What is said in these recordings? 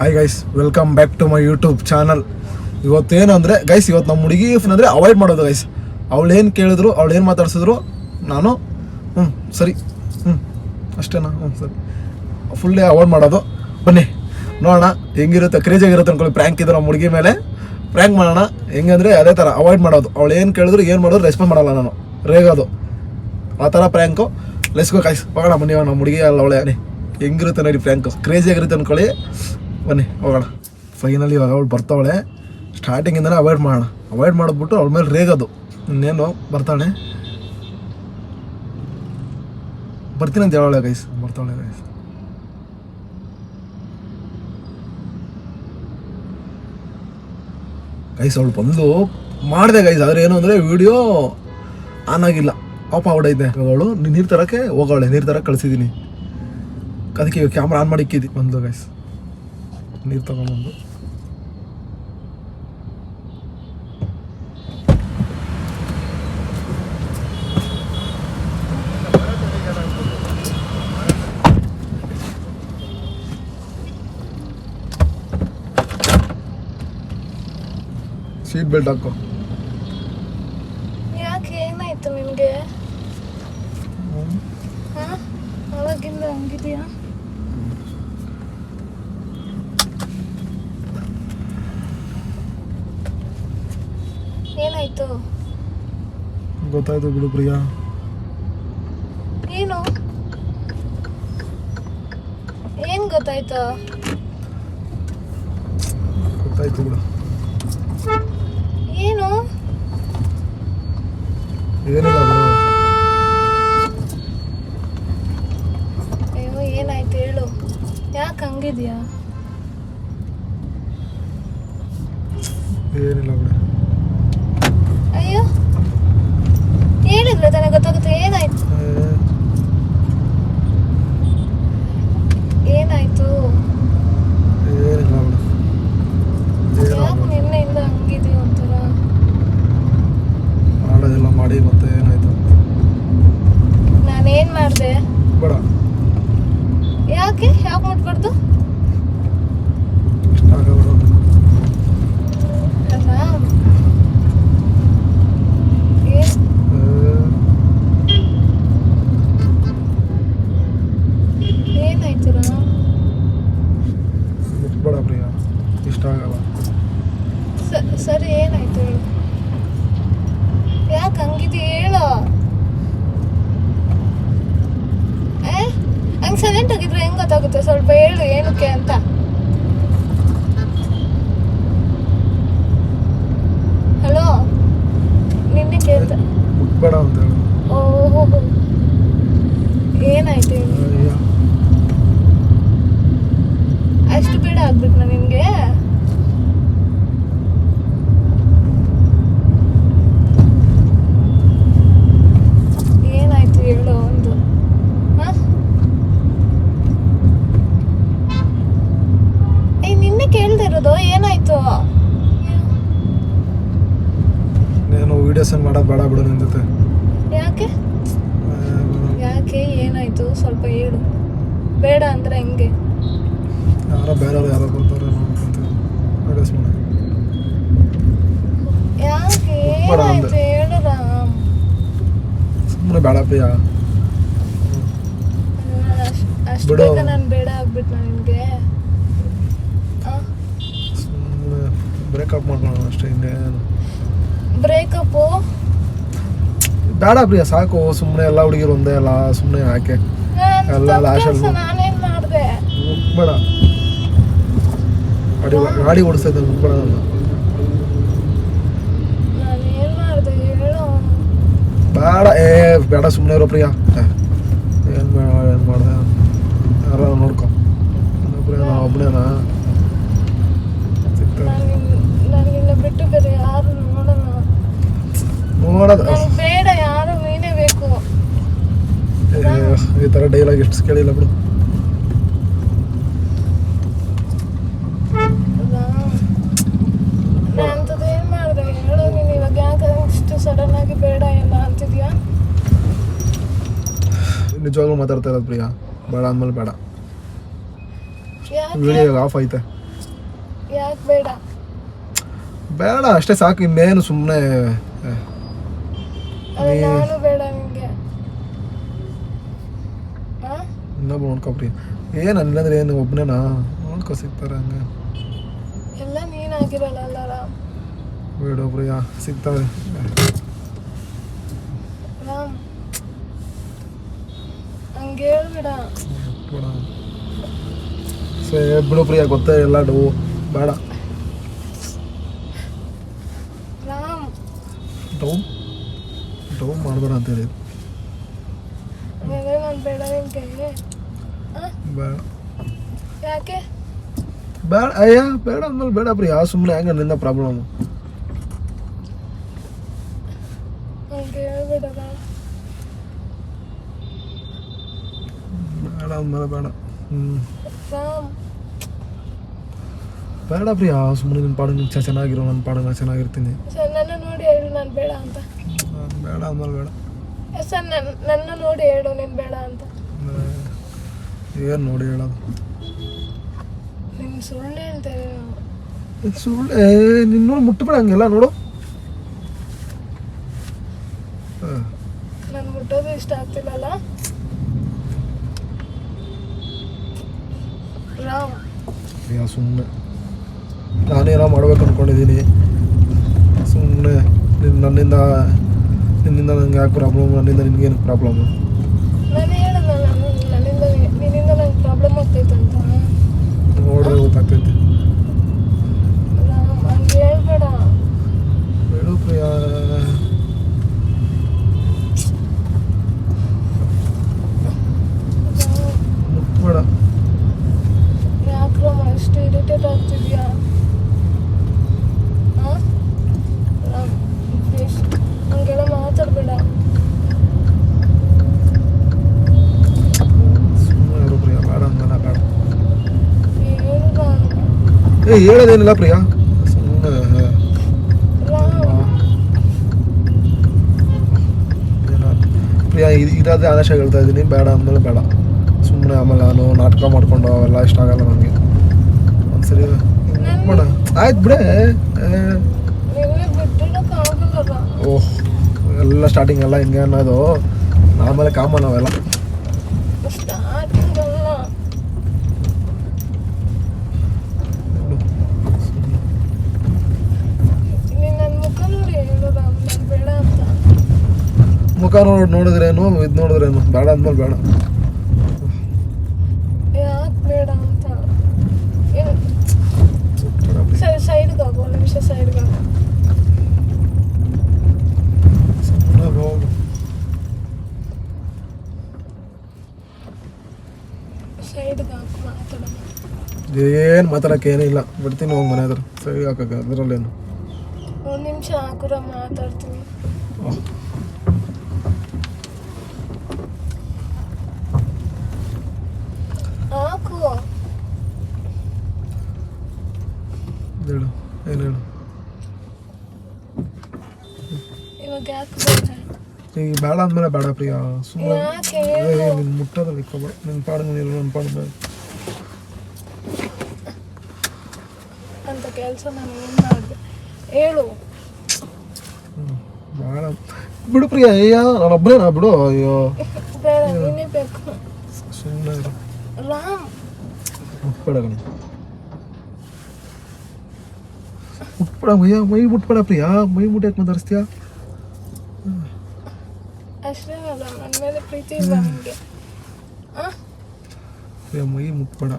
Hi guys, welcome back to my YouTube channel. ಇವತ್ತೇನು ಅಂದರೆ guys, ಇವತ್ತು ನಮ್ಮ ಹುಡುಗಿ ಅಂದರೆ ಅವಾಯ್ಡ್ ಮಾಡೋದು ಗೈಸ್. ಅವಳೇನು ಕೇಳಿದ್ರು, ಅವಳೇನು ಮಾತಾಡ್ಸಿದ್ರು ನಾನು ಸರಿ ಅಷ್ಟೇನಾ ಸರಿ ಫುಲ್ಲೇ ಅವಾಯ್ಡ್ ಮಾಡೋದು. ಬನ್ನಿ ನೋಡೋಣ ಹೆಂಗಿರುತ್ತೆ, ಕ್ರೇಜಿಯಾಗಿರುತ್ತೆ ಅನ್ಕೊಳ್ಳಿ. ಪ್ರ್ಯಾಂಕ್ ಇದ್ರು ನಮ್ಮ ಹುಡುಗಿ ಮೇಲೆ ಪ್ರ್ಯಾಂಕ್ ಮಾಡೋಣ. ಹೆಂಗಂದರೆ ಅದೇ ಥರ ಅವಾಯ್ಡ್ ಮಾಡೋದು. ಅವಳು ಏನು ಕೇಳಿದ್ರು ಏನು ಮಾಡೋದು ರೆಸ್ಪಾನ್ಸ್ ಮಾಡಲ್ಲ, ನಾನು ರೇಗೋದು ಆ ಥರ ಪ್ರ್ಯಾಂಕು. ಲೆಸ್ಗೋ ಗೈಸ್, ಹೋಗೋಣ ಬನ್ನಿ. ನಮ್ಮ ಹುಡುಗಿ ಅಲ್ಲ ಅವಳೆ ಹೆಂಗಿರುತ್ತೆ ನೋಡಿ ಪ್ರ್ಯಾಂಕು, ಕ್ರೇಜಿಯಾಗಿರುತ್ತೆ ಅನ್ಕೊಳ್ಳಿ. ಬನ್ನಿ ಹೋಗೋಣ. ಫೈನಲಿ ಇವಾಗ ಅವಳು ಬರ್ತಾವಳೆ. ಸ್ಟಾರ್ಟಿಂಗಿಂದನೇ ಅವಾಯ್ಡ್ ಮಾಡೋಣ. ಅವಾಯ್ಡ್ ಮಾಡಿಬಿಟ್ಟು ಅವಳ ಮೇಲೆ ರೇಗೋದು. ಇನ್ನೇನು ಬರ್ತಾಳೆ, ಬರ್ತೀನಿ ಅಂತ ಹೇಳೋಳೆ ಗೈಸ್. ಬರ್ತಾವಳೆ ಗೈಸ್. ಗೈಸ್ ಅವಳು ಬಂದು ಮಾಡಿದೆ ಗೈಸ್. ಆದರೆ ಏನು ಅಂದರೆ ವಿಡಿಯೋ ಆನ್ ಆಗಿಲ್ಲ, ಆಫ್ ಆಗ್ಬಿಟ್ಟೈತೆ. ಅವಳು ನೀರು ತರೋಕ್ಕೆ ಹೋಗೋಳೆ, ನೀರು ತರಕ್ಕೆ ಕಳಿಸಿದ್ದೀನಿ. ಅದಕ್ಕೆ ಕ್ಯಾಮ್ರಾ ಆನ್ ಮಾಡಿ ಇಕ್ಕಿದ್ದಿ. ಬಂದು ಗೈಸ್ ನೀರು ತಗೊಂಡ್ಬಂದು ಸೀಟ್ ಬೆಲ್ಟ್ ಹಾಕೋ. ಯಾಕೆ ಏನಾಯ್ತು ನಿಮಗೆ? ಅವಾಗಿಂದ ಹಂಗಿದೆಯಾ? ಏನಾಯ್ತು? ಗೊತ್ತಾಯ್ತು ಬಿಡು ಪ್ರಿಯಾ. ಏನು ಏನ್ ಗೊತ್ತಾಯ್ತು? ಗೊತ್ತಾಯ್ತು ಬಿಡು. ಏನು? ಏನಿಲ್ಲ ಬಿಡು. ಅಯ್ಯೋ ಏನಾಯ್ತು ಹೇಳು, ಯಾಕೆ ಹಂಗಿದ್ಯಾ? ಏನಿಲ್ಲ ಬಿಡು. ಅಯ್ಯೋ ಹೇಳಿದ್ರೆ ತಾನೇ ಗೊತ್ತಾಗುತ್ತೆ. ಏನಾಯ್ತು? ಏನಿಲ್ಲ ಏನಾಯ್ತು? ಬಿಡು. ಯಾಕೆ ನಿನ್ನೆಯಿಂದ ಹಂಗಿದೆಯೋ ಒಂಥರ? ಮಾಡೋದೆಲ್ಲ ಮಾಡಿ ಮತ್ತೆ ಏನಾಯ್ತು? ನಾನೇನ್ ಮಾಡಿದೆ? ಬೇಡ. ಯಾಕೆ ಮುಟ್ಬಾರ್ದು? ಇಷ್ಟ ಆಗಬಿಡು. ರಾಮ್, ಏನಾಯ್ತು ರಾಮ್? ಮುಟ್ಬೇಡ ಪ್ರಿಯಾ, ಇಷ್ಟ ಆಗಲ್ಲ. ಸರಿ ಏನಾಯ್ತು ಹೇಳು, ಯಾಕೆ ಹಂಗಿದೆಯಾ ಹೇಳು. ಹಂಗೆ ಸೈಲೆಂಟ್ ಆಗಿದ್ರೆ ಹೆಂಗ್ ಗೊತ್ತಾಗುತ್ತೆ? ಸ್ವಲ್ಪ ಹೇಳು ಏನಕ್ಕೆ ಅಂತ. ಹಲೋ, ನಿನ್ನೆ ಕೇಳ್ತ. ಮುಟ್ಬೇಡ ಅಂತ ಹೇಳು. ಓಹೋ, ಏನಾಯ್ತು ಹೇಳು. ಅಯ್ಯ, ಅಷ್ಟು ಬೇಡ ಆಗ್ಬಿಟ್ನಾ ನಿನ್ಗೆ? ಏನಾಯ್ತು ಹೇಳು ಒಂದು. ನಿನ್ನೆ ಕೇಳ್ದೆ ಇರೋದು ಏನಾಯ್ತು? నేను వీడియోస్ ಮಾಡೋದು ಬೇಡ ಬಿಡು ನಿನ್ನ ಜೊತೆ. ಯಾಕೆ ಏನಾಯ್ತು ಸ್ವಲ್ಪ ಹೇಳು. ಬೇಡ ಅಂದ್ರೆ ಹೆಂಗೆ? ಯಾರೋ ಬೇರೆಯವ್ರು ಯಾರೋ ಬರ್ತಾರೆ ನೋಡ್ಕೊಂತೀವಿ, ವೀಡಿಯೋಸ್ ಮಾಡಿ. ಯಾಕೆ ಏನಾಯ್ತು ಹೇಳು ರಾಮ್. ಸುಮ್ಮನೆ ಬೇಡ ಪ್ರಿಯಾ. ಅಷ್ಟು ಬೇಗ ನಾನು ಬೇಡ ಆಗ್ಬಿಟ್ನಾ ನಿನ್ಗೆ? ಸುಮ್ಮನೆ ಬ್ರೇಕಪ್ ಮಾಡ್ಕೊಳ್ಳೋಣ ಅಷ್ಟೇ. ಹಿಂಗೆ ಬ್ರೇಕಪ್ಪು ಬೇಡ ಪ್ರಿಯಾ, ಸಾಕು. ಸುಮ್ಮನೆ ಎಲ್ಲ ಹುಡುಗಿರು ಒಂದೇ ಅಲ್ಲ, ಸುಮ್ಮನೆ ಯಾಕೆ ಎಲ್ಲ ಲಾಶಲ್ಲಿ ನಾನೇನ್ ಮಾಡಿದೆ? ಬೇಡ. ಗಾಡಿ ಓಡಿಸ್ತಾ ಇದ್ದೆ, ಬೇಡ. ನಾನೇನ್ ಮಾಡಿದೆ ಹೇಳು. ಬೇಡ ಬೇಡ, ಸುಮ್ಮನೆ ಇರೋ ಪ್ರಿಯಾ. ಏನು ಮಾಡಿದೆ? ಯಾರು ನೋಡ್ಕೊ ಪ್ರಿಯಾ, ನಾನು ಒಬ್ಬನೇನಾ ನಾನು ನಿನ್ನ ಬಿಟ್ಟು ಬೇರೆ ಯಾರು ನೋಡೋಣ. ನೋಡೋದು ಬೇಡ, ಯಾರು ನೀನೇ ಬೇಕು. ಈ ಥರ ಡೈಲಾಗ್ ಎಷ್ಟು ಕೇಳಿಲ್ಲ ಬಿಡು. ನಾನಂತದೇನು ಮಾಡಿದೆ ಹೇಳು. ನೀನು ಇವಾಗ ಯಾಕೆ ಇಷ್ಟು ಸಡನ್ ಆಗಿ ಬೇಡ ಎಲ್ಲ ಅಂತಿದ್ಯಾ? ನಿಜವಾಗ್ಲೂ ಮಾತಾಡ್ತಾ ಇರೋದು ಪ್ರಿಯಾ. ಬೇಡ ಅಂದ್ಮೇಲೆ ಬೇಡ. ಯಾಕೆ ವಿಡಿಯೋ ಆಫ್ ಐತೆ. ಯಾಕೆ ಬೇಡ? ಬೇಡ ಅಷ್ಟೇ ಸಾಕು, ಇನ್ನೇನು ಸುಮ್ಮನೆ ಅದೇ ನಾನು ಬೇಡ ನಿಂಗೆ. ಇನ್ನೊಬ್ಬ ನೋಡ್ಕೊಬ್ರಿ. ಏನು ಅಲ್ಲಂದ್ರೆ ಏನು ಒಬ್ಬನೇನಾ ನೋಡ್ಕೊ ಸಿಗ್ತಾರೆ ಹಂಗೆ. ಎಲ್ಲ ನೀನಾಗಿರಲ್ಲ ರಾಮ್. ಬೇಡ ಪ್ರಿಯಾ ಸಿಗ್ತಾರೆ. ರಾಮ್ ಹಂಗೆ ಹೇಳ್ಬೇಡ. ಬೇಡ ಸೇ ಬಿಡು ಪ್ರಿಯಾ, ಗೊತ್ತೇ ಎಲ್ಲ ಡವು ಬೇಡ. ರಾಮ್ ಡವು ಡವು ಮಾಡಬೇಡ ಅಂತ ಹೇಳಿ. ಆಮೇಲೆ ನಾನು ಬೇಡ ನಿನ್ಗೆ. ಬೇಡ ಯಾಕೆ ಬೇಡ ಅಯ್ಯ ಬೇಡ ಅಂದ್ಮೇಲೆ ಬೇಡ ಪ್ರಿಯಾ, ಸುಮ್ಮನೆ ಹೆಂಗೆ ನನ್ನಿಂದ ಪ್ರಾಬ್ಲಮ್. ಹಂಗೆ ಹೇಳ್ಬೇಡ ರಾಮ್. ಬೇಡ ಅಂದ್ಮೇಲೆ ಬೇಡ. ರಾಮ್ ಬೇಡ ಪ್ರಿಯಾ, ಸುಮ್ಮನೆ ನಿನ್ನ ಪಾಡು ನಿನ್ನ ಚೆನ್ನಾಗಿರೋ, ನನ್ನ ಪಾಡು ನಾನು ಚೆನ್ನಾಗಿರ್ತೀನಿ. ಸರ್ ನನ್ನ ನೋಡಿ ಹೇಳು ನಾನು ಬೇಡ ಅಂತ. ಬೇಡ ಅಂದ್ಮೇಲೆ ಬೇಡ. ಸರ್ ನನ್ನ ನೋಡಿ ಹೇಳು ನೀನು ಬೇಡ ಅಂತ. ಏನು ನೋಡಿ ಹೇಳೋದು? ನಿನ್ನ ಸುಳ್ಳು ಹೇಳ್ತೇವೆ ನಾವು. ಸುಳ್ಳೆ ನಿನ್ನ ನೋಡಿ ಮುಟ್ಟಬೇಡ ಹಂಗೆಲ್ಲ ನೋಡು. ನಾನು ಮುಟ್ಟೋದು ಇಷ್ಟ ಆಗ್ತಿಲ್ಲಲ್ಲ ರಾಮ್. ಪ್ರಿಯಾ ಸುಮ್ಮನೆ ನಾನೇನೋ ಮಾಡ್ಬೇಕು ಅಂದ್ಕೊಂಡಿದ್ದೀನಿ. ಸುಮ್ಮನೆ ನನ್ನಿಂದ ನನಗೆ ಯಾಕೆ ಪ್ರಾಬ್ಲಮ್, ನನ್ನಿಂದ ನಿನಗೇನು ಪ್ರಾಬ್ಲಮ್ಮು? ನಾನು ಹೇಳೋದಲ್ಲ ನಿನ್ನಿಂದ ನಂಗೆ ಪ್ರಾಬ್ಲಮ್ ಆಗ್ತೈತೆ ಅಂತ. ನೋಡಿದ್ರೆ ಗೊತ್ತಾಗ್ತೈತೆ. ರಾಮ್ ಹಂಗೆ ಹೇಳ್ಬೇಡ. ಬೇಡ ಪ್ರಿಯಾ, ಮುಟ್ಬೇಡ. ಯಾಕೆ ರಾಮ್ ಅಷ್ಟು ಇರಿಟೇಟ್ ಆಗ್ತಿದ್ಯಾ? ಹಾಂ ರಾಮ್ ಪ್ಲೀಸ್ ಹಂಗೆಲ್ಲ ಮಾತಾಡಬೇಡ. ಸುಮ್ಮನೆ ಇರು ಪ್ರಿಯಾ, ಬೇಡ ಅಂದಲ್ಲ ಬೇಡ. ಏನು ರಾಮ್? ಹೇಳೋದೇನಿಲ್ಲ ಪ್ರಿಯಾ, ಸುಮ್ಮನೆ ರಾಮ್ ಪ್ರಿಯಾ ಇದಾದ್ರೆ ಆದರ್ಶ ಹೇಳ್ತಾ ಇದ್ದೀನಿ. ಬೇಡ ಅಂದಮೇಲೆ ಬೇಡ ಸುಮ್ಮನೆ. ಆಮೇಲೆ ನಾನು ನಾಟಕ ಮಾಡ್ಕೊಂಡು ಅವೆಲ್ಲ ಇಷ್ಟ ಆಗಲ್ಲ ನನಗೆ. ಒಂದ್ಸರಿ ಬೇಡ ಆಯ್ತು ಬಿಡೆ. ನಿನ್ನೆ ಬಿಟ್ಟಿಡೋಕ್ಕಾಗಲ್ಲ ರಾಮ್. ಓಹ್ ಎಲ್ಲ ಸ್ಟಾರ್ಟಿಂಗ್ ಎಲ್ಲ ಹಿಂಗೆ ಅನ್ನೋದು, ಆಮೇಲೆ ಕಾಮನ್ ಅವೆಲ್ಲ. ಸ್ಟಾರ್ಟಿಂಗ್ ಅಲ್ಲ. ನೀನು ನನ್ನ ಮುಖ ನೋಡಿ ಹೇಳು ರಾಮ್ ನಾನು ಬೇಡ ಅಂತ. ಮುಖ ನೋಡಿದ್ರೇನು ಇದು ನೋಡಿದ್ರೇನು? ಬೇಡ ಅಂದ್ಮೇಲೆ ಬೇಡ. ಯಾಕೆ ಬೇಡ ಅಂತ? ಏನು ಸೈಡ್ಗೆ ಆಗೋ ಒಂದು ನಿಮಿಷ ಸೈಡ್ಗೆ ಆಗೋ. ಸುಮ್ಮನೆ ಹೋಗು. ಸೈಡ್ಗೆ ಹಾಕಿ ಮಾತಾಡೋಣ. ಏನು ಮಾತಾಡೋಕೆ ಏನಿಲ್ಲ, ಬಿಡ್ತೀನಿ ಹೋಗಿ ಮನೆ ಹತ್ರ. ಸರಿ ಹಾಕಕ್ಕೆ ಅದರಲ್ಲೇನು. ಒಂದು ನಿಮಿಷ ಹಾಕುರ ಮಾತಾಡ್ತೀನಿ. ಹಾಕು ಹೇಳು, ಏನು ಹೇಳು? ಇವಾಗ ಯಾಕೆ ಬೇಡ? ಈಗ ಬೇಡ ಅಂದಮೇಲೆ ಬೇಡ ಪ್ರಿಯಾ, ಸುಮ್ಮನೆ. ಯಾಕೆ ಹೇಳು? ನಿನ್ನ ಮುಟ್ಟೋದಲ್ಲಿ ಇಕ್ಕೋಬೇಡ. ನಿನ್ನ ಪಾಡು ನೀನು, ನನ್ನ ಪಾಡು ಬೇಡ ಅಂತ ಕೆಲಸ ನಾನು ಏನು ಮಾಡಿದೆ ಹೇಳು? ಬೇಡ ಬಿಡು ಪ್ರಿಯಾ. ಅಯ್ಯ ನಾನು ಒಬ್ಬನೇನಾ? ಬಿಡು. ಅಯ್ಯೋ ಬೇಡ ನೀನೇ ಬೇಕು. ಸುಮ್ಮನೆ ಇರು. ರಾಮ್ ಮುಟ್ಬೇಡ ಕಣೆ, ಮುಟ್ಬೇಡ. ಮೈ ಮುಟ್ಬೇಡ ಪ್ರಿಯಾ. ಮೈ ಮುಟ್ಟಿ ಯಾಕೆ ಮಾತಾಡಿಸ್ತೀಯಾ? ಅಷ್ಟೇ ಅಲ್ಲ ನನ್ನ ಮೇಲೆ ಪ್ರೀತಿ ಇಲ್ಲ ನಿಮಗೆ. ಪ್ರಿಯಾ ಮೈ ಮುಟ್ಬೇಡ.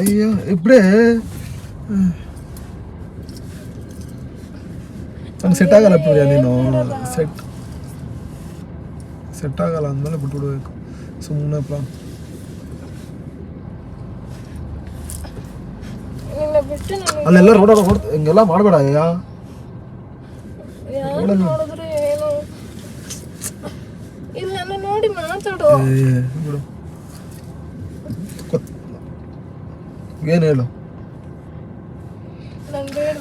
ಅಯ್ಯ ಇಬ್ಬರೇ ನನಗೆ ಸೆಟ್ ಆಗಲ್ಲ ಪ್ರಿಯಾ. ನೀನು ಸೆಟ್ ಆಗಲ್ಲ ಅಂದಮೇಲೆ ಬಿಟ್ಬಿಡ್ಬೇಕು ಸುಮ್ಮನೆ. ನಿನ್ನ ಬಿಟ್ಟು ನನಗೆ ಅಲ್ಲೆಲ್ಲ ರೋಡ ಹಿಂಗೆಲ್ಲ ಮಾಡಬೇಡ. ಅಯ್ಯ ಯಾರು ನೋಡಿದ್ರೆ ಏನು ಇಲ್ಲ ನನ್ನ ನೋಡಿ ಮಾತಾಡು. ಬಿಡು. ಏನು ಹೇಳು? ನಾನು ಬೇಡ.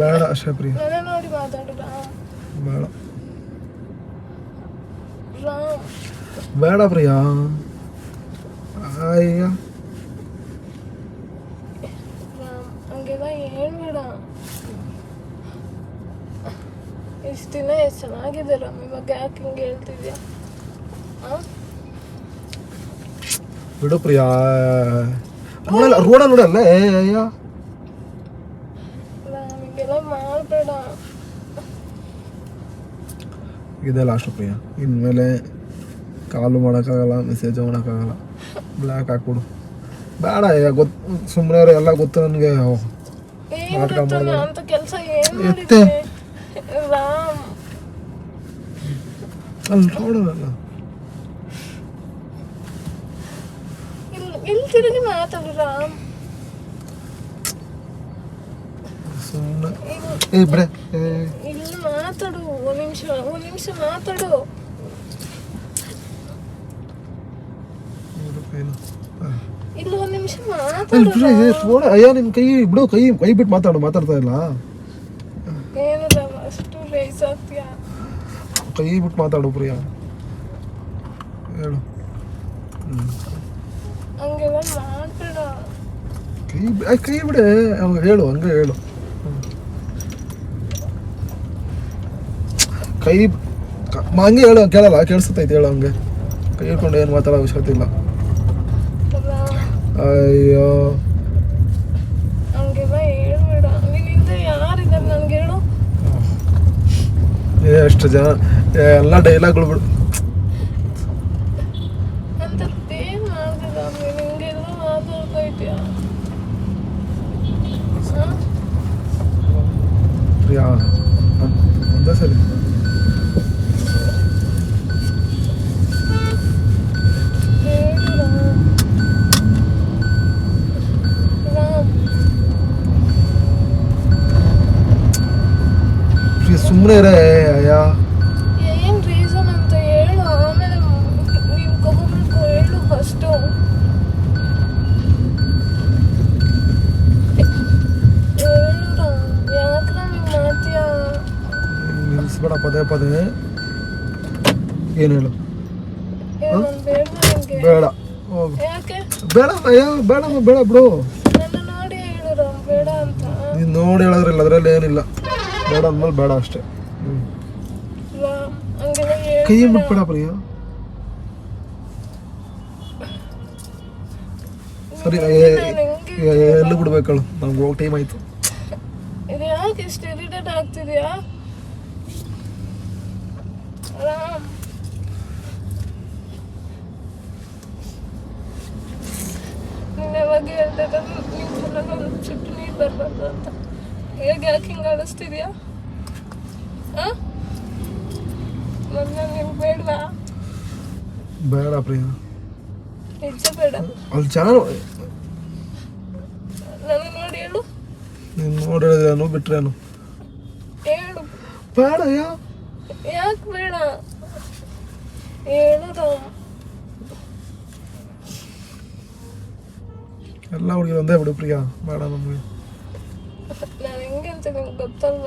ಬೇಡ ಅಷ್ಟೇ ಪ್ರಿಯ. ನನ್ನ ನೋಡಿ ಮಾತಾಡು ರಾಮ್. ಬೇಡ ರಾಮ್ ಬೇಡ ಪ್ರಿಯಾ. ಅಯ್ಯ ರಾಮ್ ಹಂಗೆಲ್ಲ ಹೇಳ್ಬೇಡ. ಇಷ್ಟು ದಿನ ಎಷ್ಟು ಚೆನ್ನಾಗಿದೆ ರಾಮ್, ಇವಾಗ ಯಾಕೆ ಹಿಂಗೆ ಹೇಳ್ತಿದ್ಯಾ? ಬಿಡು ಪ್ರಿಯಾ, ರೋಡ ನೋಡಲ್ಲ. ಅಯ್ಯ ರಾಮ್ ಹಿಂಗೆಲ್ಲ ಮಾಡಬೇಡ. ಇದೇ ಲಾಸ್ಟ್ ಪ್ರಿಯಾ, ಇನ್ಮೇಲೆ ಕಾಲು ಮಾಡೋಕ್ಕಾಗಲ್ಲ, ಮೆಸೇಜ್ ಮಾಡೋಕ್ಕಾಗಲ್ಲ, ಬ್ಲ್ಯಾಕ್ ಹಾಕ್ಬಿಡು. ಬೇಡ ಗೊತ್ತು, ಸುಮ್ಮನೆ ಎಲ್ಲ ಗೊತ್ತು ನನಗೆ. ಏನ್ ಗೊತ್ತು ಅಂತ ಕೆಲಸ ಏನು ಎತ್ತೆ ಮಾಡಿದ್ದೆ ರಾಮ್? ಅಲ್ಲಿ ನೋಡೋದಲ್ಲ. ಇಲ್ಲಿ ತಿರುಗಿ ಮಾತಾಡು ರಾಮ್. ಸುಮ್ಮನೆ ಏ ಬಿಡೆ. ಇಲ್ಲಿ ಮಾತಾಡು, ಒಂದ್ ನಿಮಿಷ ಮಾತಾಡು. ಇಲ್ಲಿ ಒಂದ್ ನಿಮಿಷ ಮಾತಾಡು. ಅಯ್ಯ ನಿನ್ ಕೈ ಬಿಡು, ಕೈ ಬಿಟ್ಟು ಮಾತಾಡ್ತಾ ಇಲ್ಲ. ಏನು ರಾಮ್ ಅಷ್ಟು ರೇಸ್ ಆಗ್ತೀಯಾ? ಕೈ ಬಿಟ್ಟು ಮಾತಾಡು ಪ್ರಿಯಾ, ಹೇಳು. ಹಂಗೆಲ್ಲ ಮಾಡ್ಬೇಡ. ಕೈ ಬಿಡೆ, ಹೇಳು, ಹಂಗೆ ಹೇಳು. ಹಂಗೆ ಹೇಳು, ಕೇಳಲ್ಲ, ಕೇಳಿಸ್ತೈತೆ, ಹೇಳು ಹಂಗೆ. ಕೈ ಹಿಡ್ಕೊಂಡು ಏನು ಮಾತಾಡೋ ಅವಶ್ಯಕತೆ ಇಲ್ಲ. ಅಯ್ಯೋ ಹಂಗೆಲ್ಲ ಹೇಳ್ಬೇಡ. ನಿನ್ನಿಂದ ಯಾರಿದ್ದಾರೆ ನನ್ಗೆ ಹೇಳು? ಎಷ್ಟು ಜನ, ಎಲ್ಲ ಡೈಲಾಗ್ಗಳು ಬಿಡು. ಅಂತದ್ದೇನು ಮಾಡ್ದಿಲ್ಲ, ನೀನು ಹಿಂಗೆಲ್ಲ ಮಾತಾಡ್ತಾ ಇದೀಯಾ? ಪ್ರಿಯಾ ಒಂದೇ ಸರಿ. ಸುಮ್ಮನೆ ಇರೇ. ಅಯ್ಯ ಏನ್ ರೀಸನ್ ಅಂತ ಹೇಳು, ಆಮೇಲೆ ನೀನು ಕೊಬ್ಬಬೇಕು. ಹೇಳು ಫಸ್ಟು. ಹೇಳು ಯಾಕೆ ಹಿಂಗೆ ಮಾಡ್ತೀಯಾ? ನಿಲ್ಲಿಸ್ಬೇಡ ಪದೇ ಪದೇ. ಏನು ಹೇಳು? ನಾನು ಬೇಡ ನಿನ್ಗೆ. ಬೇಡ ಹೋಗು. ಯಾಕೆ? ಬೇಡ ಅಯ್ಯ, ಬೇಡ ಬೇಡ ಬಿಡು. ನನ್ನ ನೋಡಿ ಹೇಳು ರಾಮ್, ಬೇಡ ಅಂತ. ನೀನು ನೋಡಿ ಹೇಳೋದ್ರಿಲ್ಲ, ಅದರಲ್ಲಿ ಏನಿಲ್ಲ. ಬೇಡ ಅಂದ್ಮೇಲೆ ಬೇಡ ಅಷ್ಟೇ. ರಾಮ್ ಹಂಗೆಲ್ಲ ಕೈ ಹೇಳ್ಬೇಡ. ಬಿಟ್ಬೇಡ ಪ್ರಿಯಾ. ಸರಿ, ಎಲ್ಲಿ ಬಿಡ್ಬೇಕಳು, ನಮ್ಗೆ ಹೋಗಿ ಟೈಮ್ ಆಯ್ತು. ಇದು ಯಾಕೆ ಇಷ್ಟು ಇರಿಟೇಟ್ ಆಗ್ತಿದ್ಯಾ ರಾಮ್? ನೀನು ಯಾವಾಗ ಹೇಳ್ದೆ ನಿನ್ನ ಒಂದು ಚುಟ್ಟು ನೀರು ಬರಬಾರ್ದು ಅಂತ. ಹೇಗೆ ಯಾಕೆ ಹಿಂಗೆ ಅನಿಸ್ತಿದ್ಯಾ? ನನ್ನ ನಿಮ್ಗೆ ಬೇಡವಾ? ಬೇಡ ಪ್ರಿಯಾ, ನಿಜ ಬೇಡ. ಅಲ್ಲಿ ಚೆನ್ನಾಗಿ ನನ್ನ ನೋಡಿ ಹೇಳು. ನೀನು ನೋಡಿ ಹೇಳಿದ್ರೇನು ಬಿಟ್ರೇನು? ಹೇಳು. ಬೇಡ ಅಯ್ಯ. ಯಾಕೆ ಬೇಡ ಹೇಳು ರಾಮ್. ಎಲ್ಲ ಹುಡುಗಿರು ಒಂದೇ ಬಿಡು ಪ್ರಿಯಾ, ಬೇಡ ನಮಗೆ. ನಾನು ಹೆಂಗೆ ಅಂತ ನಿಮ್ಗೆ ಗೊತ್ತಲ್ಲ?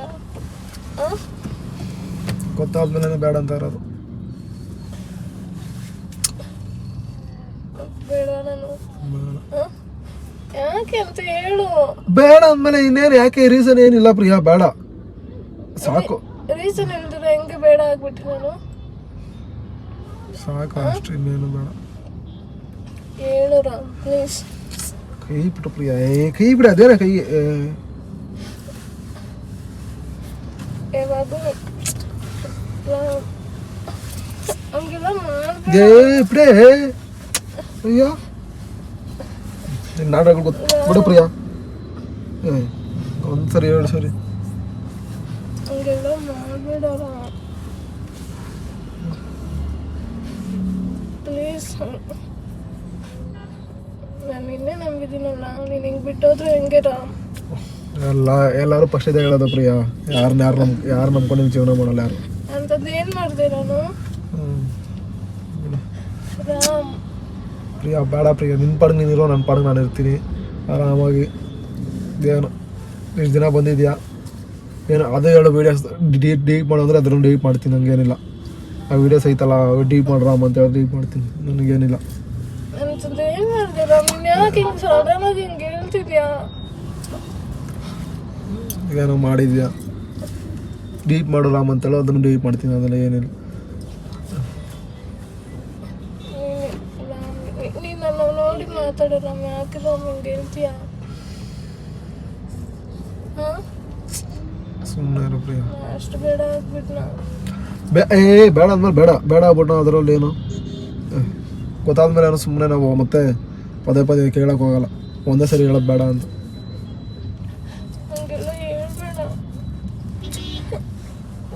ಗೊತ್ತಾದ್ಮೇಲೆ ಬೇಡ ಅಂತ ಇರೋದು. ಬೇಡ ನಾನು. ಯಾಕೆ ಅಂತ ಹೇಳು. ಬೇಡ ಅಂದ್ಮೇಲೆ ಇನ್ನೇನು, ಯಾಕೆ ರೀಸನ್ ಏನಿಲ್ಲ ಪ್ರಿಯಾ, ಬೇಡ ಸಾಕು. ರೀಸನ್ ಇಲ್ದಿರ ಹೆಂಗೆ ಬೇಡ ಆಗ್ಬಿಟ್ಟು ನಾನು? ಸಾಕು ಅಷ್ಟು, ಇನ್ನೇನು ಬೇಡ. ಹೇಳು ರಾಮ್ ಪ್ಲೀಸ್. ಕೈ ಬಿಟ್ಟು ಪ್ರಿಯಾ, ಕೈ ಬಿಡ. ಅದೇನ ಕೈ? ಯಾವಾಗ ರಾಮ್ ಹಂಗೆಲ್ಲ ಮಾಡ್ಬೇಡ. ಬಿಡೇ. ಅಯ್ಯೋ ನಿನ್ನ ನಾಟಕಗಳು ಗೊತ್ತು ಬಿಡು ಪ್ರಿಯಾ. ಒಂದ್ಸರಿ ಹೇಳು. ಸರಿ ಹಂಗೆಲ್ಲ ಮಾಡಬೇಡ ರಾಮ್ ಪ್ಲೀಸ್. ನಾನು ಇನ್ನೇ ನಂಬಿದ್ದೀನಲ್ಲ, ನೀನು ಹಿಂಗೆ ಬಿಟ್ಟೋದ್ರೆ ಹೆಂಗೆ ರಾಮ್? ಎಲ್ಲರೂ ಫಸ್ಟ್ ಇದೆ ಹೇಳೋದು ಪ್ರಿಯಾ. ಯಾರು ನಂಬ್ಕೊಂಡು ನೀವು ಜೀವನ ಮಾಡಲ್ಲ ಯಾರು. ಅಂಥದ್ದು ಏನು ಮಾಡಿದೆ ನಾನು ರಾಮ್? ಪ್ರಿಯಾ ಬೇಡ ಪ್ರಿಯಾ, ನಿನ್ನ ಪಾಡಿಗೆ ನೀನಿರೋ, ನನ್ನ ಪಾಡಿಗೆ ನಾನು ಇರ್ತೀನಿ ಆರಾಮಾಗಿ. ಏನು ಇಷ್ಟು ದಿನ ಬಂದಿದ್ಯಾ, ಏನು ಅದೇ ಹೇಳೋ ವೀಡಿಯೋಸ್ ಡಿಲೀಟ್ ಮಾಡು ಅಂದರೆ ಅದನ್ನು ಡಿಲೀಟ್ ಮಾಡ್ತೀನಿ, ನನಗೇನಿಲ್ಲ. ಆ ವೀಡಿಯೋಸ್ ಐತಲ್ಲ ಡಿಲೀಟ್ ಮಾಡ್ರಾಮ್ ಅಂತ ಹೇಳಿ ಡಿಲೀಟ್ ಮಾಡ್ತೀನಿ, ನನಗೇನಿಲ್ಲ. ಅಂಥದ್ದು ಆದ್ರೆ ಏನ್ ಮಾಡ್ತೀರಾ ನೀನ್ ಯಾಕೆ ಹಿಂಗ್ ಸಡನ್ ಆಗಿ ಹಿಂಗೆ ಹೇಳ್ತಿದ್ಯಾ? ಈಗ ನಾವು ಮಾಡಿದ್ಯಾ ಡೀಪ್ ಮಾಡು ರಾಮ್ ಅಂತೇಳೋ ಅದನ್ನು ಡೀಪ್ ಮಾಡ್ತೀನಿ, ಅದೆಲ್ಲ ಏನಿಲ್ಲ. ನೀನ್ ನನ್ನ ನೋಡಿ ಮಾತಾಡೋ ರಾಮ್, ಯಾಕೆ ರಾಮ್ ಹಿಂಗೆ ಹೇಳ್ತೀಯಾ? ಸುಮ್ಮನೆ ಇರೋ ಪ್ರಿಯ. ಅಷ್ಟು ಬೇಡ ಆಗ್ಬಿಟ್ನಾ? ಬೇಡ ಅಂದ್ಮೇಲೆ ಬೇಡ ಆಗ್ಬಿಟ್ಟು ಅದರಲ್ಲಿ ಏನು ಗೊತ್ತಾದ್ಮೇಲೆ ಏನೋ ಸುಮ್ಮನೆ ನಾವು ಮತ್ತೆ ಪದೇ ಪದೇ ಕೇಳಕ್ಕೆ ಹೋಗಲ್ಲ, ಒಂದೇ ಸರಿ ಹೇಳೋದು ಬೇಡ ಅಂತ. ಹಂಗೆಲ್ಲ ಹೇಳ್ಬೇಡ,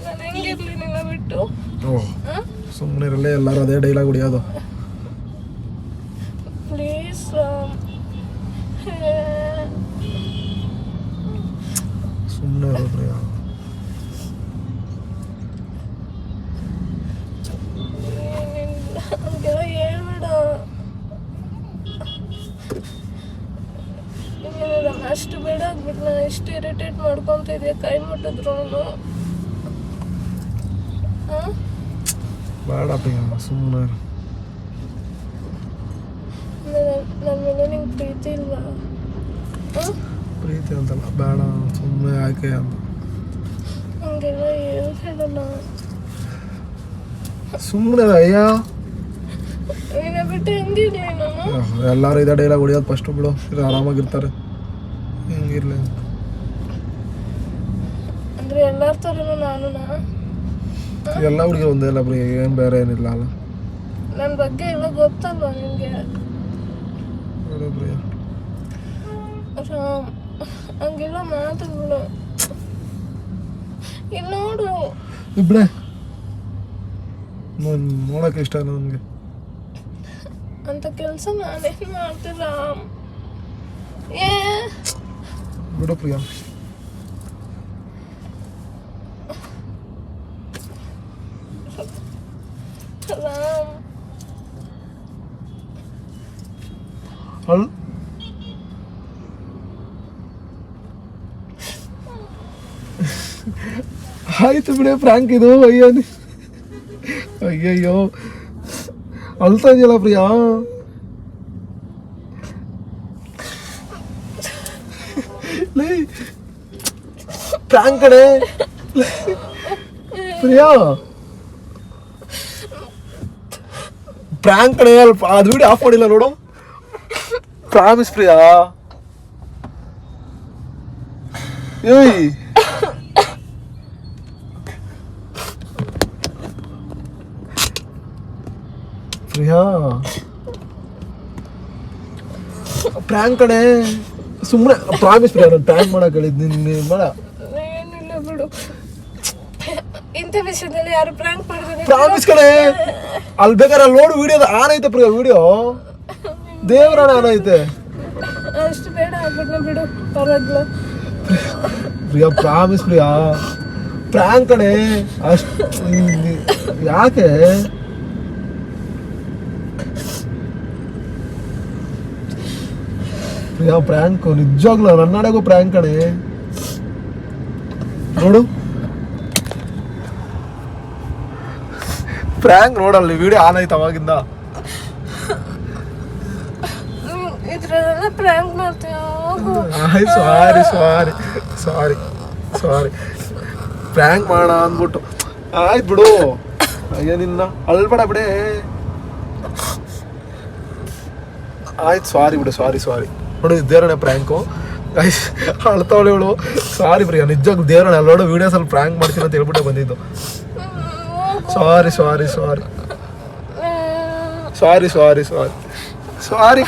ನಾನು ಹೆಂಗಿರ್ಲಿ ನಿನ್ನ ಬಿಟ್ಟು? ಸುಮ್ಮನೆ ಇರಲ್ಲೇ ಎಲ್ಲರೂ ಅದೇ ಡೈಲಾಗ್ ಹೊಡಿಯೋದು. ಪ್ಲೀಸ್ ಸುಮ್ಮನೆ ಇರೋ ಪ್ರಿಯ. ಹಂಗೆಲ್ಲ ಹೇಳ್ಬೇಡ. ಅಷ್ಟು ಬೇಡ ಆಗ್ಬಿಟ್ಟು ನಾನು ಎಷ್ಟು ಇರಿಟೇಟ್ ಮಾಡ್ಕೊತ ಇದೆಯಾ ಕೈ ಮುಟ್ಟಿದ್ರು. ಬೇಡ ಪ್ರಿಯ, ಸುಮ್ಮನೆ ನನ್ನ ಮೇಲೆ ನಿಂಗೆ ಪ್ರೀತಿ ಇಲ್ವಾ? ಪ್ರೀತಿ ಅಂತಲ್ಲ, ಬೇಡ ಸುಮ್ಮನೆ ಯಾಕೆ ಅಂತ. ಹಂಗೆಲ್ಲ ಹೇಳ್ಬೇಡಲ್ಲ. ಸುಮ್ಮನೆ ಅಯ್ಯ ನಿನ್ನ ಬಿಟ್ಟು ಹೆಂಗಿರ್ಲಿ ನಾನು? ಎಲ್ಲರೂ ಇದೇ ಡೈಲಾಗ್ ಹೊಡಿಯೋದು ಫಸ್ಟು ಬಿಡು, ಇದು ಆರಾಮಾಗಿರ್ತಾರೆ. ಹೆಂಗಿರ್ಲಿ ಅಂದ್ರೆ ಎಲ್ಲರ ಥರನೂ ನಾನು ಎಲ್ಲ ಹುಡುಗಿ ಒಂದೇ ಇಲ್ಲ ಬ್ರಿ, ಏನು ಬೇರೆ ಏನಿಲ್ಲ ಅಲ್ಲ. ನನ್ನ ಬಗ್ಗೆ ಎಲ್ಲ ಗೊತ್ತಲ್ವಾ ನಿನಗೆ? ರಾಮ್ ಹಂಗೆಲ್ಲ ಮಾತಾಡ್ಬಿಡು. ಇಲ್ಲಿ ನೋಡು, ಇಬ್ಬಳೆ ನೋಡೋಕೆ ಇಷ್ಟ ನನಗೆ ಅಂತ ಕೆಲಸ ನಾನೇನು ಮಾಡ್ತೀನಿ ರಾಮ್? ಬಿಡು ಪ್ರಿಯಾ. ರಾಮ್ ಆಯ್ತು ಬಿಡಿ ಫ್ರಾಂಕ್ ಇದು. ಅಯ್ಯಯ್ಯೋ ಅಳ್ತಾ ಇದೆಯಲ್ಲ ಪ್ರಿಯಾ. ಫ್ರಾಂಕ್ ಕಡೆ ಪ್ರಿಯಾ, ಫ್ರಾಂಕ್ ಕಡೆ ಅದು ವಿಡಿಯೋ ಆಫ್ ಮಾಡಿಲ್ಲ ನೋಡು. ಪ್ರಾಮಿಸ್ ಪ್ರಿಯಾ. ಏಯ್ ಪ್ರಿಯಾ, ಪ್ರ್ಯಾಂಕ್ ಕಡೆ ಸುಮ್ಮನೆ ಪ್ರಾಮಿಸ್ ಪ್ರಿಯಾ, ನಾನು ಪ್ರ್ಯಾಂಕ್ ಮಾಡಕ್ಕೆ ಹೇಳಿದ್ದು ನಿನ್ನ ಬೇಡ. ಏನಿಲ್ಲ ಬಿಡು, ಇಂಥ ವಿಷಯದಲ್ಲಿ ಯಾರು ಪ್ರ್ಯಾಂಕ್ ಮಾಡಿದ್ರೆ ಪ್ರಾಮಿಸ್ ಕಡೆ. ಅಲ್ಲಿ ಬೇಕಾದ್ರೆ ಅಲ್ಲಿ ನೋಡು ವಿಡಿಯೋದ ಆನ್ ಐತೆ ಪ್ರಿಯಾ, ವಿಡಿಯೋ ದೇವರಾಣ ಆನ್ ಐತೆ. ಅಷ್ಟು ಬೇಡ ಆಗ್ಬಿಟ್ನ ಬಿಡು, ಪರವಾಗಿಲ್ಲ ಪ್ರಿಯಾ. ಪ್ರಾಮಿಸ್ ಪ್ರಿಯಾ, ಪ್ರ್ಯಾಂಕ್ ಕಡೆ. ಅಷ್ಟು ಯಾಕೆ ಪ್ರಿಯಾ? ಪ್ರ್ಯಾಂಕು ನಿಜವಾಗ್ಲೂ ನನ್ನಡೆಗೂ ಪ್ರ್ಯಾಂಕ್ ಕಣೆ. ನೋಡು ಪ್ರ್ಯಾಂಕ್ ನೋಡಲ್ಲಿ ವಿಡಿಯೋ ಆನ್ ಆಯ್ತು ಅವಾಗಿಂದ. ಇದ್ರೆಲ್ಲ ಪ್ರ್ಯಾಂಕ್ ಮಾಡ್ತೀಯ? ಆಯ್ತು, ಸಾರಿ ಪ್ರ್ಯಾಂಕ್ ಮಾಡೋಣ ಅಂದ್ಬಿಟ್ಟು. ಆಯ್ತು ಬಿಡು. ಅಯ್ಯ ನಿನ್ನ ಅಳ್ಬೇಡ ಬಿಡೆ. ಆಯ್ತು ಸಾರಿ ಬಿಡು, ಸಾರಿ ನೋಡು. ದೇವರಣ್ಣ ಪ್ರ್ಯಾಂಕು ಗೈಸ್, ಅಳ್ತಾವಳೆ ಇವಳು. ಸಾರಿ ಪ್ರಿಯಾ, ನಿಜವಾಗ್ಲೂ ದೇವರಣ್ಣ ಅಲ್ಲೋಡು ವಿಡಿಯೋ ಸ್ವಲ್ಪ ಪ್ರ್ಯಾಂಕ್ ಮಾಡ್ತೀನಿ ಅಂತ ಹೇಳ್ಬಿಟ್ಟೆ ಬಂದಿದ್ದು. ಸಾರಿ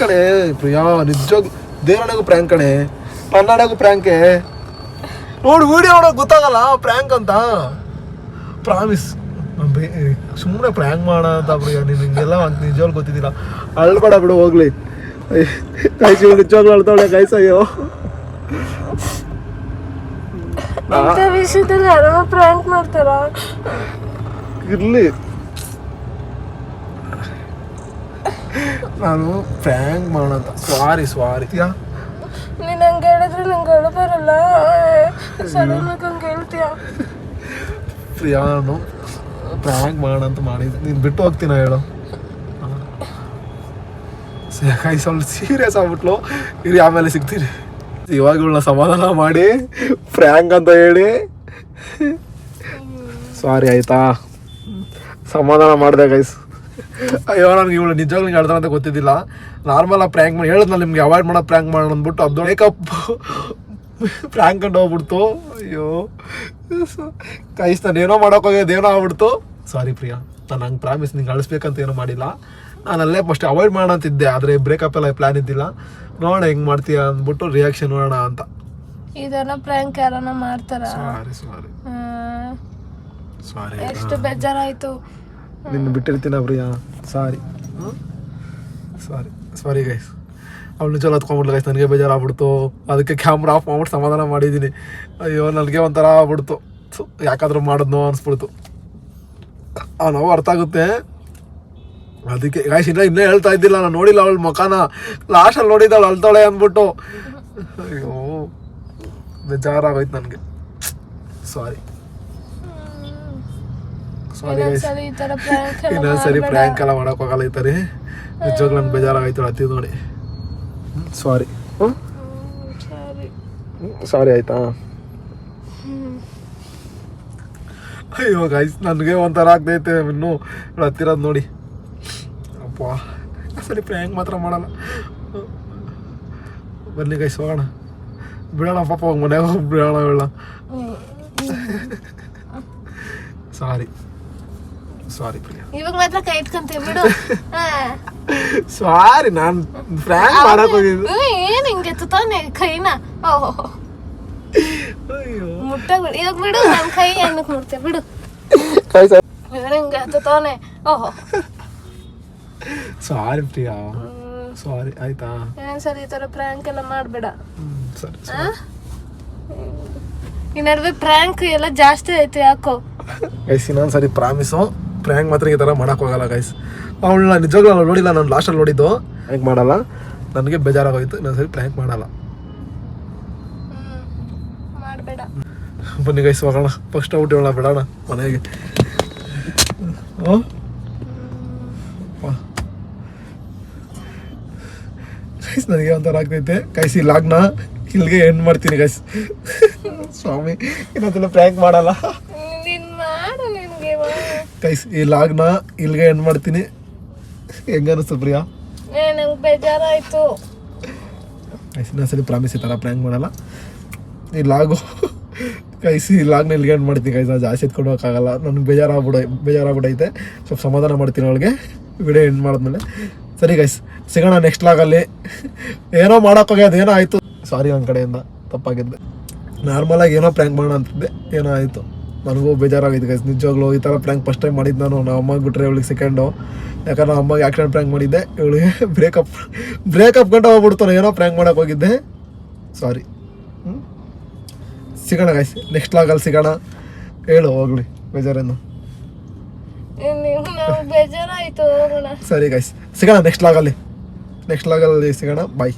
ಕಣೆ ಪ್ರಿಯಾ, ನಿಜವಾಗ್ಲೂ ದೇವರಣ್ಣಗೂ ಪ್ರ್ಯಾಂಕ್ ಕಣೆ, ಕನ್ನಡಗೂ ಪ್ರ್ಯಾಂಕೆ. ನೋಡು ವಿಡಿಯೋ ನೋಡೋಕೆ ಗೊತ್ತಾಗಲ್ಲ ಪ್ರ್ಯಾಂಕ್ ಅಂತ. ಪ್ರಾಮಿಸ್ ಸುಮ್ಮನೆ ಪ್ರ್ಯಾಂಕ್ ಮಾಡೋಣ ಅಂತ ಪ್ರಿಯಾ. ನೀನು ಹಿಂಗೆಲ್ಲ ಅಂತ ನಿಜವಾಗ್ಲೂ ಗೊತ್ತಿದ್ದಿಲ್ಲ. ಅಳ್ಬೇಡ ಬಿಡು, ಹೋಗ್ಲಿ. ಗೈಸ್ ನಿಜವಾಗ್ಲೂ ಅಳ್ತಾವಳೆ ಗೈಸ್. ಅಯ್ಯೋ ಇಂಥ ವಿಷಯದಲ್ಲಿ ಯಾರೋ ಪ್ರ್ಯಾಂಕ್ ಮಾಡ್ತಾರ? ಇರ್ಲಿ, ನಾನು ಪ್ರ್ಯಾಂಕ್ ಮಾಡೋಣ. ಸಾರಿ ನೀನು ಹಂಗೆ ಹೇಳಿದ್ರೆ ನಂಗೆ ಅಳು ಬರಲ್ಲ. ಸಡನ್ ಆಗಿ ಹಂಗೆ ಹೇಳ್ತೀಯ ಪ್ರಿಯಾ. ನಾನು ಪ್ರ್ಯಾಂಕ್ ಮಾಡೋಣ ಅಂತ ಮಾಡಿದ್ದೆ, ನೀನು ಬಿಟ್ಟು ಹೋಗ್ತೀನ ಹೇಳು. ಗೈಸ್ ಅವಳು ಸೀರಿಯಸ್ ಆಗ್ಬಿಟ್ಲು. ಇರಿ ಆಮೇಲೆ ಸಿಗ್ತೀರಿ. ಇವಾಗ ಇವಳನ್ನ ಸಮಾಧಾನ ಮಾಡಿ ಫ್ರ್ಯಾಂಕ್ ಅಂತ ಹೇಳಿ ಸಾರಿ ಆಯ್ತಾ, ಸಮಾಧಾನ ಮಾಡಿದೆ ಗೈಸ್. ಅಯ್ಯೋ ನನಗೆ ಇವಳು ನಿಜವಾಗ್ಲೂ ನಿಂಗೆ ಹೇಳ್ತಾನೆ ಅಂತ ಗೊತ್ತಿದ್ದಿಲ್ಲ. ನಾರ್ಮಲ್ ಆ ಪ್ರ್ಯಾಂಕ್ ಮಾಡಿ ಹೇಳಿದ್ನಲ್ಲ ನಿಮ್ಗೆ ಅವಾಯ್ಡ್ ಮಾಡೋ ಪ್ರ್ಯಾಂಕ್ ಮಾಡೋಣ ಅಂದ್ಬಿಟ್ಟು ಅದು ಮೇಕಪ್ ಪ್ರ್ಯಾಂಕ್ ಕಂಡು ಹೋಗ್ಬಿಡ್ತು. ಅಯ್ಯೋ ಗೈಸ್ ನಾನು ಏನೋ ಮಾಡೋಕ್ಕೋಗ್ಯದ ಏನೋ ಆಗ್ಬಿಡ್ತು. ಸಾರಿ ಪ್ರಿಯಾ, ನಾನು ಹಂಗೆ ಪ್ರಾಮಿಸ್ ನಿಂಗೆ ಅಳಿಸ್ಬೇಕಂತ ಏನೂ ಮಾಡಿಲ್ಲ. ನಾನು ಅಲ್ಲೇ ಫಸ್ಟ್ ಅವಾಯ್ಡ್ ಮಾಡೋಣ ಅಂತಿದ್ದೆ, ಆದರೆ ಬ್ರೇಕಪ್ ಎಲ್ಲ ಪ್ಲ್ಯಾನ್ ಇದ್ದಿಲ್ಲ. ನೋಡೋಣ ಹೆಂಗೆ ಮಾಡ್ತೀಯ ಅಂದ್ಬಿಟ್ಟು ರಿಯಾಕ್ಷನ್ ನೋಡೋಣ ಅಂತ. ಇದೆಲ್ಲ ಪ್ರ್ಯಾಂಕ್ ಯಾರನ್ನ ಮಾಡ್ತಾರ? ಸಾರಿ ಸಾರಿ ಸಾರಿ, ಎಷ್ಟು ಬೇಜಾರಾಯ್ತು. ನಿನ್ನ ಬಿಟ್ಟಿರ್ತೀನ ಪ್ರಿಯಾ, ಸಾರಿ ಸಾರಿ ಸಾರಿ ಗೈಸ್. ಅವ್ಳು ನಿಜ ಹತ್ಕೊಂಡ್ಬಿಡ್ಲು ಗೈಸ್, ನನಗೆ ಬೇಜಾರಾಗ್ಬಿಡ್ತು. ಅದಕ್ಕೆ ಕ್ಯಾಮ್ರಾ ಆಫ್ ಮಾಡ್ಬಿಟ್ಟು ಸಮಾಧಾನ ಮಾಡಿದ್ದೀನಿ. ಅಯ್ಯೋ ನನಗೆ ಒಂಥರ ಆಗ್ಬಿಡ್ತು, ಯಾಕಾದ್ರೂ ಮಾಡಿದ್ನೋ ಅನಿಸ್ಬಿಡ್ತು. ಆ ನೋವು ಅರ್ಥ ಆಗುತ್ತೆ. ಅದಕ್ಕೆ ಗೈಸ್ ಇನ್ನೂ ಹೇಳ್ತಾ ಇದ್ದಿಲ್ಲ, ನಾನು ನೋಡಿಲ್ಲ ಅವಳ ಮುಖನ, ಲಾಸ್ಟಲ್ಲಿ ನೋಡಿದ್ದಾಳು ಅಳ್ತಾಳೆ ಅಂದ್ಬಿಟ್ಟು. ಅಯ್ಯೋ ಬೇಜಾರಾಗೋಯ್ತು ನನಗೆ. ಸಾರಿ ಸಾರಿ ಗೈಸ್, ಇನ್ನೊಂದ್ಸರಿ ಪ್ರ್ಯಾಂಕ್ ಎಲ್ಲ ಮಾಡೋಕೆ ಹೋಗಲ್ಲ ಈ ಥರ. ನಿಜವಾಗ್ಲೂ ನಂಗೆ ಬೇಜಾರಾಗೈತು ಹತ್ತಿದ್ದು ನೋಡಿ. ಸಾರಿ ಸಾರಿ ಆಯ್ತಾ. ಅಯ್ಯೋ ಗೈಸ್ ನನಗೆ ಒಂಥರ ಆಗ್ತೈತೆ ಇನ್ನೂ ಹತ್ತಿರೋದು ನೋಡಿ. ಅಪ್ಪ ಸರಿ ಪ್ರ್ಯಾಂಕ್ ಮಾತ್ರ ಮಾಡಲ್ಲ. ಬನ್ನಿ ಗೈಸ್ ಹೋಗೋಣ, ಬಿಡೋಣ ಪಾಪ ಹೋಗಿ ಮನೆಗೆ ಹೋಗಿ ಬಿಡೋಣ ಹೇಳ. ಸಾರಿ ಸಾರಿ ಪ್ರಿಯಾ, ಇವಾಗ ಮಾತ್ರ ಕೈ ಇಟ್ಕೊಂತೀವಿ ಬಿಡು. ಸಾರಿ ನಾನು ಫ್ರ್ಯಾಂಕ್ ಮಾಡಕ್ ಹೋಗಿದ್ದು. ಏನ್ ಹಿಂಗೆ ತಾನೆ ಕೈನ ಮುಟ್ಟ ಬಿಡು. ಇವಾಗ ಬಿಡು, ನನ್ ಕೈ ಅನ್ನಕ್ ಮುಡ್ತೇವೆ ಬಿಡು. ಹಿಂಗೆ ತಾನೆ. ಓಹೋ ಸಾರಿ ಪ್ರಿಯಾ, ಸಾರಿ ಆಯ್ತಾ. ಸರಿ ಈ ತರ ಪ್ರ್ಯಾಂಕ್ ಎಲ್ಲ ಮಾಡ್ಬೇಡ. ಸರಿ ಈ ನಡುವೆ ಪ್ರ್ಯಾಂಕ್ ಎಲ್ಲ ಜಾಸ್ತಿ ಆಯ್ತು ಯಾಕೋ. ಗೈಸ್ ಇನ್ನೊಂದು ಸರಿ ಪ್ರಾಮಿಸು, ಪ್ರ್ಯಾಂಕ್ ಮಾತ್ರ ಈ ಥರ ಮಾಡೋಕೆ ಹೋಗಲ್ಲ ಗೈಸ್. ಅವಳನ್ನ ನಿಜವಾಗ್ಲೂ ಅವಳು ನೋಡಿಲ್ಲ, ನಾನು ಲಾಸ್ಟಲ್ಲಿ ನೋಡಿದ್ದು. ಪ್ರ್ಯಾಂಕ್ ಮಾಡಲ್ಲ, ನನಗೆ ಬೇಜಾರಾಗೋಯ್ತು. ಇನ್ನೊಂದು ಸರಿ ಪ್ರ್ಯಾಂಕ್ ಮಾಡಲ್ಲ. ಮಾಡಬೇಡ. ಬನ್ನಿ ಗೈಸ್ ಹೋಗೋಣ, ಫಸ್ಟ್ ಔಟ್ ಹೇಳೋಣ, ಬಿಡೋಣ ಮನೆಗೆ. ಗೈಸ್ ನನಗೆ ಒಂಥರ ಆಗ್ತೈತೆ ಗೈಸ್. ಈ ಲಾಗ್ನ ಇಲ್ಲಿಗೆ ಎಂಡ್ ಮಾಡ್ತೀನಿ ಗೈಸ್. ಸ್ವಾಮಿ ಇನ್ನೊಂದ್ಸಲ ಪ್ರ್ಯಾಂಕ್ ಮಾಡಲ್ಲ ಗೈಸ್. ಈ ಲಾಗ್ನ ಇಲ್ಲಿಗೆ ಎಂಡ್ ಮಾಡ್ತೀನಿ. ಹೆಂಗ ಅನಿಸ್ತು ಪ್ರಿಯಾ? ನಂಗೆ ಬೇಜಾರಾಯ್ತು ಗೈಸ್. ಇನ್ನೊಂದ್ಸಲಿ ಪ್ರಾಮಿಸ್ ಈ ಥರ ಪ್ರ್ಯಾಂಕ್ ಮಾಡಲ್ಲ. ಈ ಲಾಗು ಗೈಸ್, ಈ ಲಾಗ್ನ ಇಲ್ಲಿಗೆ ಎಂಡ್ ಮಾಡ್ತೀನಿ ಗೈಸ್. ನಾನು ಜಾಸ್ತಿ ಎತ್ಕೊಂಡು ಹೋಗೋಕ್ಕಾಗಲ್ಲ, ನನಗೆ ಬೇಜಾರಾಗ್ಬಿಟ್ಟೈತೆ. ಸ್ವಲ್ಪ ಸಮಾಧಾನ ಮಾಡ್ತೀನಿ ಅವಳಿಗೆ ವಿಡಿಯೋ ಎಂಡ್ ಮಾಡಿದ್ಮೇಲೆ. ಸರಿ ಗೈಸ್, ಸಿಗೋಣ ನೆಕ್ಸ್ಟ್ ಲಾಗಲ್ಲಿ. ಏನೋ ಮಾಡೋಕ್ಕೋಗಿ ಅದೇನೋ ಆಯಿತು, ಸಾರಿ ನನ್ನ ಕಡೆಯಿಂದ ತಪ್ಪಾಗಿದ್ದೆ. ನಾರ್ಮಲಾಗಿ ಏನೋ ಪ್ರ್ಯಾಂಕ್ ಮಾಡೋಣ ಅಂತಿದ್ದೆ, ಏನೋ ಆಯಿತು. ನನಗೂ ಬೇಜಾರಾಗಿತ್ತು ಗೈಸ್ ನಿಜವಾಗ್ಲೂ. ಈ ಥರ ಪ್ರ್ಯಾಂಕ್ ಫಸ್ಟ್ ಟೈಮ್ ಮಾಡಿದ್ದು ನಾನು. ನಮ್ಮ ಅಮ್ಮಗೆ ಬಿಟ್ಟರೆ ಇವಳಿಗೆ ಸೆಕೆಂಡು. ಯಾಕಂದ್ರೆ ನಮ್ಮ ಅಮ್ಮಗೆ ಆ್ಯಕ್ಸಿಡೆಂಟ್ ಪ್ರ್ಯಾಂಕ್ ಮಾಡಿದ್ದೆ, ಇವಳಿಗೆ ಬ್ರೇಕಪ್ ಗಂಟ ಹೋಗ್ಬಿಡ್ತಾನೆ. ಏನೋ ಪ್ರ್ಯಾಂಕ್ ಮಾಡೋಕೆ ಹೋಗಿದ್ದೆ, ಸಾರಿ. ಸಿಗೋಣ ಗೈಸ್ ನೆಕ್ಸ್ಟ್ ಲಾಗಲ್ಲಿ ಸಿಗೋಣ. ಹೇಳು ಹೋಗ್ಲಿ ಬೇಜಾರೇನು. ಬೇಜಾರಾಯ್ತು. ಸರಿ ಗೈಸ್ ಸಿಗೋಣ ನೆಕ್ಸ್ಟ್ ಲಾಗಲ್ಲಿ ಸಿಗೋಣ. ಬಾಯ್.